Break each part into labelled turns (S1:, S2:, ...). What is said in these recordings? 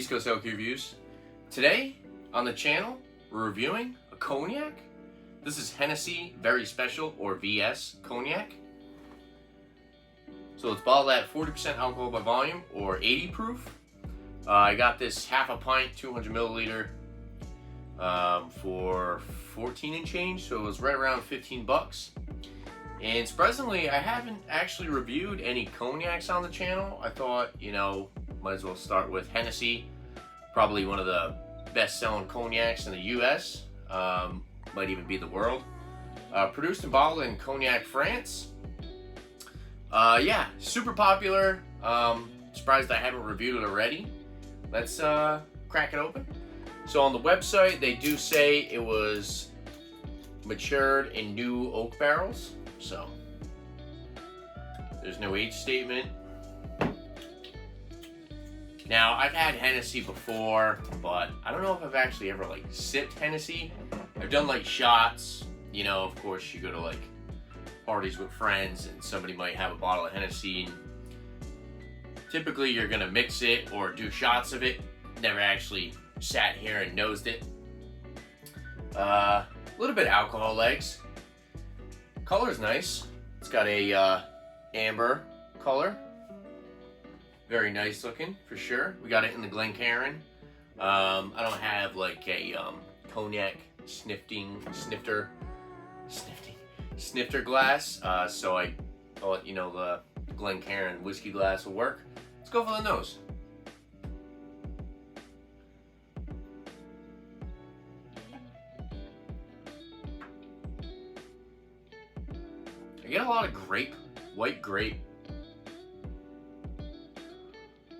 S1: East Coast Reviews. Today on the channel, we're reviewing a cognac. This is Hennessy Very Special, or VS Cognac. So it's bottled at 40% alcohol by volume, or 80 proof. I got this half a pint, 200 milliliter, for 14 and change, so it was right around 15 bucks. And surprisingly, I haven't actually reviewed any cognacs on the channel. I thought, might as well start with Hennessy, probably one of the best-selling cognacs in the U.S., might even be the world. Produced and bottled in Cognac, France. Yeah, super popular. Surprised I haven't reviewed it already. Let's crack it open. So on the website, they do say it was matured in new oak barrels. So there's no age statement. Now, I've had Hennessy before, but I don't know if I've actually ever sipped Hennessy. I've done shots. Of course, you go to parties with friends and somebody might have a bottle of Hennessy, and typically you're gonna mix it or do shots of it. Never actually sat here and nosed it. A little bit of alcohol legs. Color's nice. It's got a amber color. Very nice looking, for sure. We got it in the Glencairn. I don't have a cognac snifter glass, so I thought the Glencairn whiskey glass will work. Let's go for the nose. I get a lot of grape, white grape,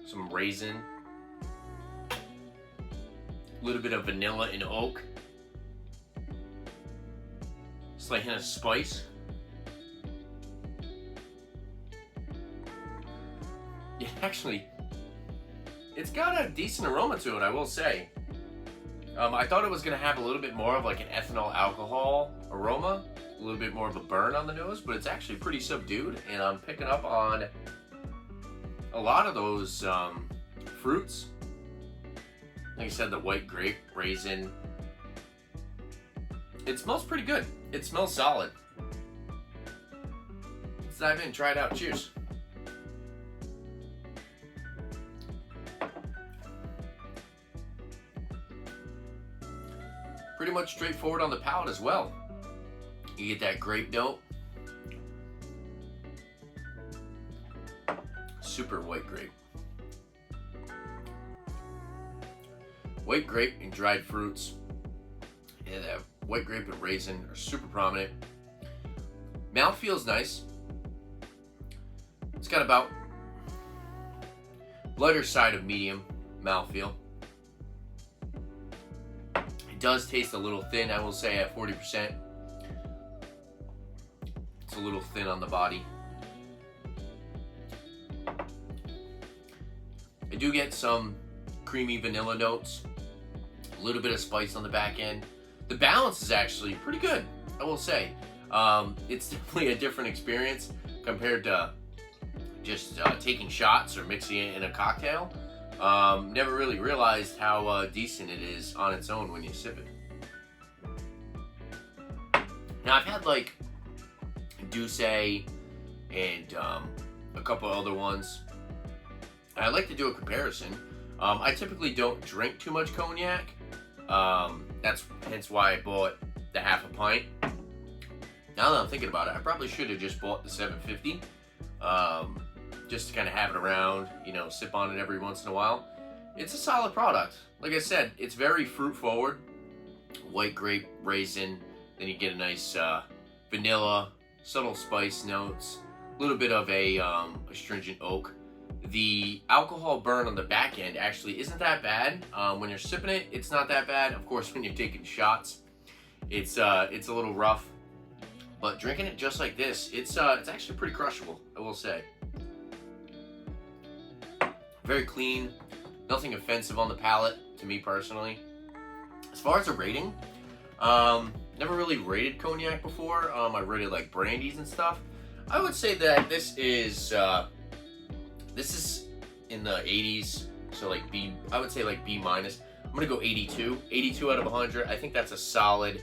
S1: some raisin, a little bit of vanilla and oak, slight hint of spice. Yeah, actually, it's got a decent aroma to it, I will say. I thought it was going to have a little bit more of an ethanol alcohol aroma, a little bit more of a burn on the nose, but it's actually pretty subdued, and I'm picking up on a lot of those fruits. Like I said, the white grape, raisin. It smells pretty good. It smells solid. Let's dive in and try it out. Cheers. Pretty much straightforward on the palate as well. You get that grape note. Super white grape. White grape and dried fruits. Yeah, that white grape and raisin are super prominent. Mouth feels nice. It's got about lighter side of medium mouthfeel. It does taste a little thin, I will say, at 40%. It's a little thin on the body. I do get some creamy vanilla notes, a little bit of spice on the back end. The balance is actually pretty good, I will say. It's definitely a different experience compared to just taking shots or mixing it in a cocktail. Never really realized how decent it is on its own when you sip it. Now, I've had Douce and a couple other ones. I like to do a comparison. I typically don't drink too much cognac. That's hence why I bought the half a pint. Now that I'm thinking about it, I probably should have just bought the 750. Just to kind of have it around, sip on it every once in a while. It's a solid product. Like I said, it's very fruit forward. White grape, raisin, then you get a nice vanilla, subtle spice notes, a little bit of a astringent oak. The alcohol burn on the back end actually isn't that bad. When you're sipping it, it's not that bad. Of course, when you're taking shots, it's a little rough. But drinking it just like this, it's actually pretty crushable, I will say. Very clean, nothing offensive on the palate to me personally. As far as a rating, never really rated cognac before. I rated brandies and stuff. I would say that this is in the 80s So like B, I would say like B minus. I'm gonna go 82. 82 out of 100. I think that's a solid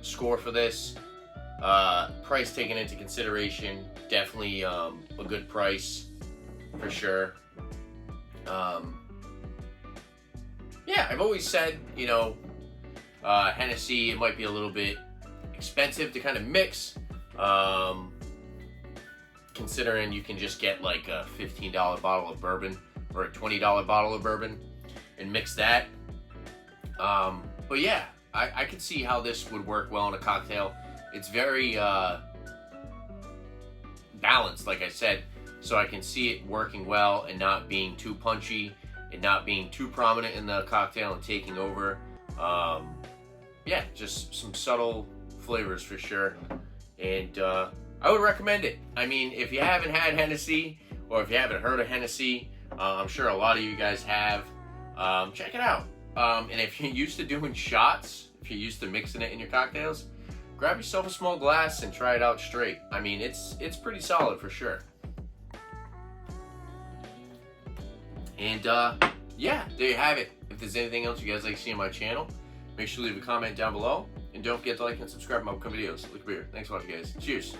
S1: score for this. Price taken into consideration, definitely a good price for sure. Yeah, I've always said, you know, Hennessy, it might be a little bit expensive to kind of mix, considering you can just get like a $15 bottle of bourbon or a $20 bottle of bourbon and mix that. But yeah, I could see how this would work well in a cocktail. It's very balanced, like I said, so I can see it working well and not being too punchy and not being too prominent in the cocktail and taking over. Yeah, just some subtle flavors for sure. And I would recommend it. I mean, if you haven't had Hennessy or if you haven't heard of Hennessy, I'm sure a lot of you guys have, check it out. And if you're used to doing shots, if you're used to mixing it in your cocktails, grab yourself a small glass and try it out straight. I mean, it's pretty solid for sure. And yeah, there you have it. If there's anything else you guys like to see on my channel, make sure to leave a comment down below. And don't forget to like and subscribe to my upcoming videos. Look beer. Thanks for watching, guys. Cheers.